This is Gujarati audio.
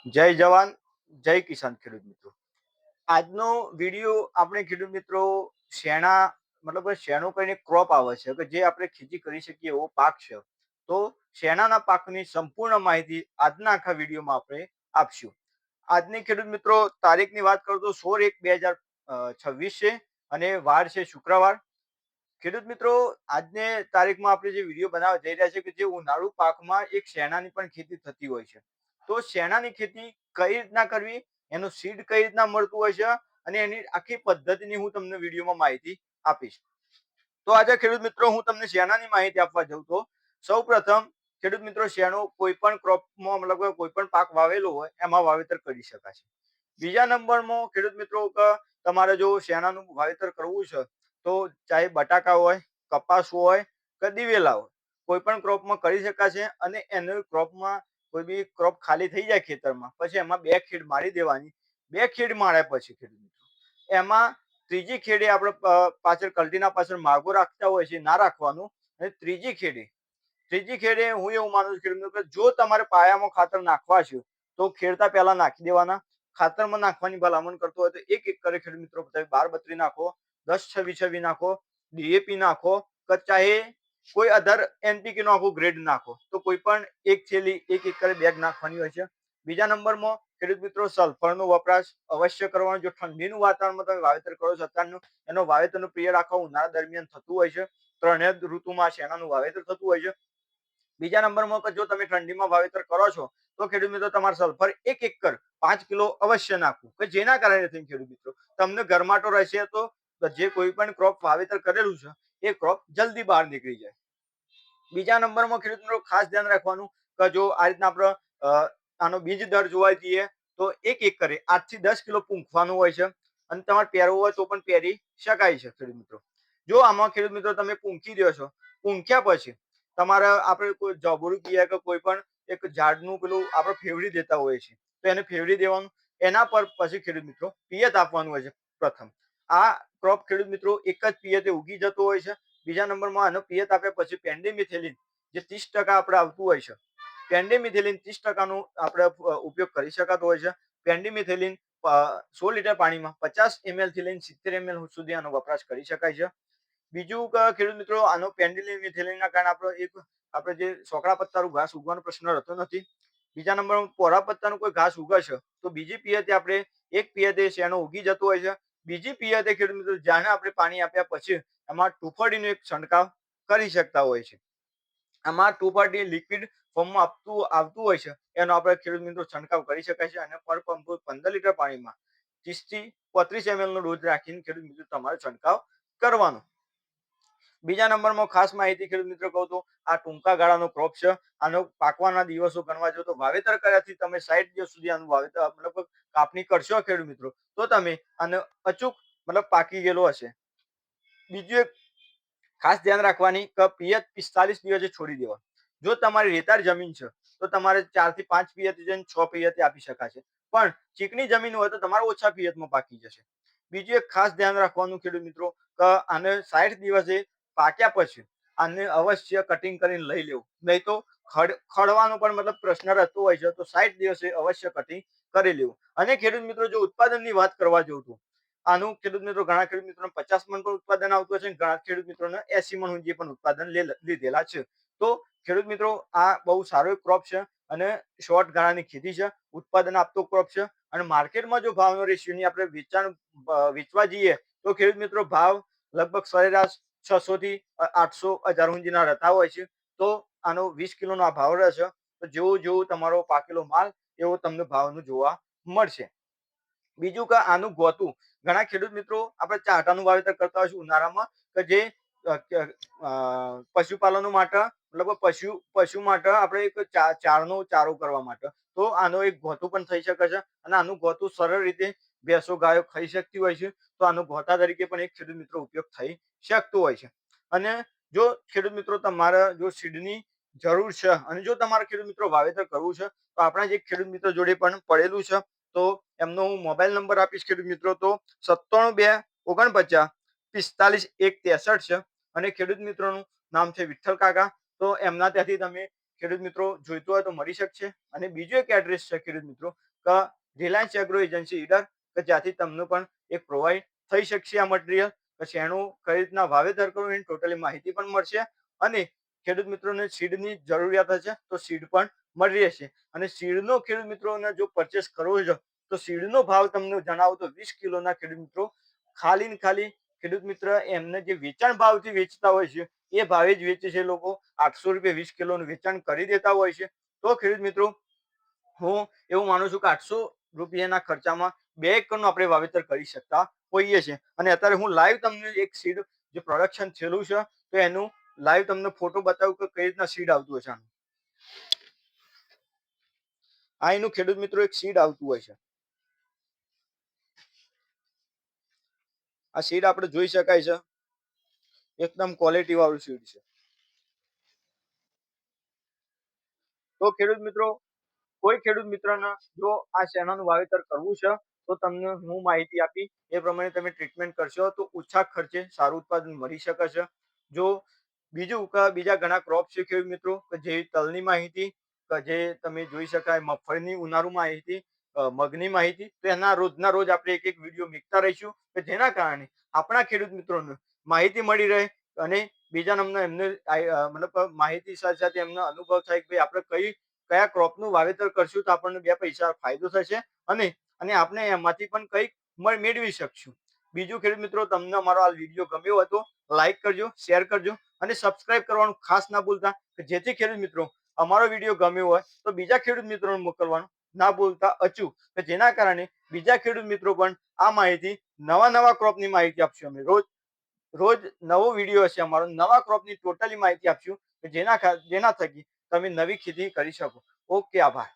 જય જવાન જય કિસાન ખેડૂત મિત્રો. આજનો વિડીયો આપણે ખેડૂત મિત્રો શેણા મતલબ કે શેણું કહીને ક્રોપ આવે છે કે જે આપણે ખેતી કરી શકીએ એવો પાક છે. તો શેણાના પાકની સંપૂર્ણ માહિતી આજના આખા વિડીયોમાં આપણે આપશું. આજની ખેડૂત મિત્રો તારીખની વાત કરું તો 16/1/2026 છે અને વાર છે શુક્રવાર. ખેડૂત મિત્રો, આજની તારીખમાં આપણે જે વિડીયો બનાવવા જઈ રહ્યા છે કે જે ઉનાળુ પાકમાં એક શેણાની પણ ખેતી થતી હોય છે. તો શેણાની ખેતી કઈ રીતના કરવી, એનું સીડ કઈ રીતના મળતું હોય છે અને એની આખી પદ્ધતિની હું તમને વિડીયોમાં માહિતી આપીશ. તો આજે ખેડૂત મિત્રો હું તમને શેણાની માહિતી આપવા જઉં તો સૌપ્રથમ ખેડૂત મિત્રો શેણું કોઈ પણ ક્રોપમાં મતલબ કે કોઈ પણ પાક વાવેલો હોય એમાં વાવેતર કરી શકાય છે. બીજા નંબરમાં ખેડૂત મિત્રો તમારે જો શેણાનું વાવેતર કરવું છે તો ચાહે બટાકા હોય, કપાસ હોય કે દિવેલા હોય, કોઈ પણ ક્રોપમાં કરી શકાય છે અને એને ક્રોપમાં કોઈ બી ક્રોપ ખાલી થઈ જાય ખેતરમાં પછી એમાં બે ખેડ મારી દેવાની. બે ખેડ માર્યા પછી ખેડૂત મિત્રો એમાં ત્રીજી ખેડે આપણે પાછળ કલ્ટીના પાછળ માગો રાખતા હોય છે, ના રાખવાનું. અને ત્રીજી ખેડે હું એવું માનું છું ખેડૂત મિત્રો કે જો તમારે પાયામાં ખાતર નાખવા છે તો ખેડતા પહેલા નાખી દેવાના. ખાતરમાં નાખવાની ભલામણ કરતો હોય તો એક એકરે ખેડૂત મિત્રો તમે 12-32 નાખો, 10-26-26 નાખો, ડીએપી નાખો કે ચાહે કોઈ અધર એનપીકે નો આખો ગ્રેડ નાખો તો કોઈ પણ એક થેલી એક એકરે બેગ નાખવાની હોય છે. બીજા નંબરમાં ખેડૂત મિત્રો સલ્ફરનો વપરાશ અવશ્ય કરવાનો. જો ઠંડીનું વાતાવરણમાં તમે વાવેતર કરો છો અત્યારનું, એનો વાવેતરનું પિરિયડ આખો ઉનાળા દરમિયાન થતું હોય છે. ત્રણેય ઋતુમાં શેણાનું વાવેતર થતું હોય છે. બીજા નંબરમાં કે જો તમે ઠંડીમાં વાવેતર કરો છો તો ખેડૂત મિત્રો તમારે સલ્ફર એક એકર 5 કિલો અવશ્ય નાખવું કે જેના કારણે ખેડૂત મિત્રો તમને ગરમાટો રહેશે તો જે કોઈ પણ ક્રોપ વાવેતર કરેલું છે એ ક્રોપ જલ્દી બહાર નીકળી જાય. બીજા નંબરમાં ખેડૂત મિત્રો ખાસ ધ્યાન રાખવાનું કે જો આ રીતના આપણે આનો બીજ દર જોવા જઈએ તો એક એકરે 8 થી 10 કિલો પૂંખવાનું હોય છે અને તમારે પહેરવું હોય તો પણ પહેરી શકાય છે ખેડૂત મિત્રો. જો આમાં ખેડૂત મિત્રો તમે પૂંખી દો છો, પૂંખ્યા પછી તમારે આપણે કોઈ જબડું કહીએ કે કોઈ પણ એક ઝાડનું પેલું આપણે ફેવડી દેતા હોઈએ છીએ તો એને ફેવડી દેવાનું. એના પર પછી ખેડૂત મિત્રો પિયત આપવાનું હોય છે. પ્રથમ આ ક્રોપ ખેડૂત મિત્રો એક જ પિયતે ઉગી જતો હોય છે. બીજા નંબરમાં આનો પિયત આપ્યા પછી પેન્ડીમિથેલિન જે 30% આપણે આવતું હોય છે, પેન્ડીમિથેલિન 30%નું આપણે ઉપયોગ કરી શકાતો હોય છે. પેન્ડીમિથેલિન 100 લીટર પાણીમાં 50 ml થી લઈને 70 ml સુધી આનો વપરાશ કરી શકાય છે. બીજું કે ખેડૂત મિત્રો આનો પેન્ડીમિથેલિનના કારણે આપણે જે સોકડા પત્તાનું ઘાસ ઉગવાનો પ્રશ્ન રહેતો નથી. બીજા નંબરમાં પોરા પત્તાનું કોઈ ઘાસ ઉગે છે તો બીજી પિયતે આપણે એક પિયતે શેણો ઉગી જતો હોય છે. બીજી પિયતે ખેડૂત મિત્રો જાણે આપણે પાણી આપ્યા પછી એમાં ટુફડીનો એક છંટકાવ કરી શકતા હોય છે. આમાં ટુફડી લિક્વિડ ફોર્મમાં આવતું હોય છે એનો આપણે ખેડૂત મિત્રો છંટકાવ કરી શકાય છે અને પર પંપ 15 લીટર પાણીમાં 30 થી 35 ml નો ડોઝ રાખીને ખેડૂત મિત્રો તમારે છંટકાવ કરવાનો. બીજા નંબરમાં ખાસ માહિતી ખેડૂત મિત્રો કહું તો આ ટૂંકા ગાળાનો ક્રોપ છે. આનો પાકવાના દિવસો ગણવા જો તો વાવેતર કર્યાથી તમે 60 દિવસ સુધી આનું વાવેતર મતલબ કાપણી કરશો ખેડૂત મિત્રો તો તમે આને અચૂક મતલબ પાકી ગયેલો હશે. બીજું એક ખાસ ધ્યાન રાખવાની કે પિયત 45 દિવસે છોડી દેવા. જો તમારી રેતાળ જમીન છે તો તમારે 4 થી 5 પિયત જઈને 6 પિયતે આપી શકાય છે. પણ ચીકણી જમીન હોય તો તમારે ઓછા પિયતમાં પાકી જશે. બીજું એક ખાસ ધ્યાન રાખવાનું ખેડૂત મિત્રો કે આને 60 દિવસે પાક્યા પછી આને અવશ્ય કટિંગ કરીને લઈ લેવું, નહીં તો ખડવાનો પણ મતલબ પ્રશ્ન રહેતો હોય છે. તો 60 દિવસે અવશ્ય કટિંગ કરી લેવું. અને ખેડૂત મિત્રો જો ઉત્પાદનની વાત કરવા જવું તો આનું ખેડૂત મિત્રો ઘણા ખેડૂત મિત્રોને 50 મણ પણ ઉત્પાદન આવતું હોય છે, ઘણા ખેડૂત મિત્રોને 80 મણ સુધી પણ ઉત્પાદન લીધેલા છે. તો ખેડૂત મિત્રો આ બહુ સારો ક્રોપ છે અને શોર્ટ ગાળાની ખેતી છે, ઉત્પાદન આપતો ક્રોપ છે અને માર્કેટમાં જો ભાવનો રેશિયોની આપણે વેચવા જઈએ તો ખેડૂત મિત્રો ભાવ લગભગ સરેરાશ 600 થી 800 1000 સુધીના રહેતા હોય છે. તો આનો 20 કિલોનો આ ભાવ રહે છે. તો જેવું તમારો પાકેલો માલ એવો તમને ભાવનું જોવા મળશે. બીજું કે આનું ગોતું ઘણા ખેડૂત મિત્રો આપણે ચાટાનું વાવેતર કરતા હોય છે ઉનાળામાં કે જે પશુપાલનો માટે મતલબ પશુ માટે આપણે એક ચારનો ચારો કરવા માટે તો આનો એક ગોતું પણ થઈ શકે છે અને આનું ગોતું સરળ રીતે ભેંસો ગાયો ખાઈ શકતી હોય છે. તો આનો ગોતા તરીકે પણ એક ખેડૂત મિત્રો ઉપયોગ થઈ શકતો હોય છે. અને જો ખેડૂત મિત્રો તમારે જો સીડની જરૂર છે અને જો તમારે ખેડૂત મિત્રો વાવેતર કરવું છે તો આપણા જે ખેડૂત મિત્રો જોડે પણ પડેલું છે તો એમનો હું મોબાઈલ નંબર આપીશ ખેડૂત મિત્રો તો 97 249 45 163 છે અને ખેડૂત મિત્રોનું નામ છે વિઠ્ઠલ કાકા. તો એમના ત્યાંથી તમે ખેડૂત મિત્રો જોઈતો હોય તો મળી શકશે. અને બીજું એક એડ્રેસ છે ખેડૂત મિત્રો કે રિલાયન્સ એગ્રો એજન્સી ઈડર, કે જ્યાંથી તમને પણ એક પ્રોવાઈડ થઈ શકશે આ મટીરિયલ. કે શેનું કઈ રીતના વાવેતર કરવું એની ટોટલી માહિતી પણ મળશે. અને ખેડૂત મિત્રોને સીડની જરૂરિયાત હશે તો સીડ પણ મળી રહેશે. અને સીડનો ખેડૂત મિત્રોને જો પરચેસ કરવો છે તો સીડનો ભાવ તમને જણાવો તો 20 કિલોના ખેડૂત મિત્રો ખાલી ને ખાલી ખેડૂત મિત્ર એમને જે વેચાણ ભાવથી વેચતા હોય છે એ ભાવે જ વેચે છે લોકો. 800 રૂપિયા 20 કિલોનું વેચાણ કરી દેતા હોય છે. તો ખેડૂત મિત્રો હું એવું માનું છું કે 800 રૂપિયાના ખર્ચામાં 2 એકરનું આપણે વાવેતર કરી શકતા હોઈએ છીએ. અને અત્યારે હું લાઈવ તમને એક સીડ જે પ્રોડક્શન થયેલું છે તો એનું લાઈવ તમને ફોટો બતાવું કે કઈ રીતના સીડ આવતું હશે. આ એનું ખેડૂત મિત્રો એક સીડ આવતું હોય છે. આ સીડ આપણે જોઈ શકાય છે. એકદમ ક્વોલિટી વાળું સીડ છે. તો ખેડૂત મિત્રો કોઈ ખેડૂત મિત્રને જો આ શેણાનું વાવેતર કરવું છે તો તમને હું માહિતી આપી એ પ્રમાણે તમે ટ્રીટમેન્ટ કરશો તો ઓછા ખર્ચે સારું ઉત્પાદન મળી શકે છે. જો બીજું કે બીજા ઘણા ક્રોપ છે ખેડૂત મિત્રો કે જે તલની માહિતી, કે જે તમે જોઈ શકાય મગફળીની ઉનાળુ માહિતી, મગની માહિતી, તો એના રોજના રોજ આપણે એક એક વિડીયો મૂકતા રહીશું કે જેના કારણે આપણા ખેડૂત મિત્રોને માહિતી મળી રહે. અને બીજા નંબર એમને મતલબ માહિતી સાથે સાથે એમનો અનુભવ થાય કે ભાઈ આપણે કયા ક્રોપનું વાવેતર કરશું તો આપણને 2 પૈસા ફાયદો થશે. અને અને આપણે એમાંથી પણ કંઈક મેળવી શકશું. બીજું ખેડૂત મિત્રો તમને અમારો આ વિડીયો ગમ્યો હોય તો લાઈક કરજો, શેર કરજો અને સબસ્ક્રાઇબ કરવાનું ખાસ ના ભૂલતા, કે જેથી ખેડૂત મિત્રો અમારો વિડીયો ગમ્યો હોય તો બીજા ખેડૂત મિત્રોને મોકલવાનું ના ભૂલતા અચૂક, કે જેના કારણે બીજા ખેડૂત મિત્રો પણ આ માહિતી નવા ક્રોપની માહિતી આપશું. અમે રોજ રોજ નવો વિડીયો હશે અમારો, નવા ક્રોપની ટોટલી માહિતી આપશું કે જેના થકી તમે નવી ખેતી કરી શકો. ઓકે, આભાર.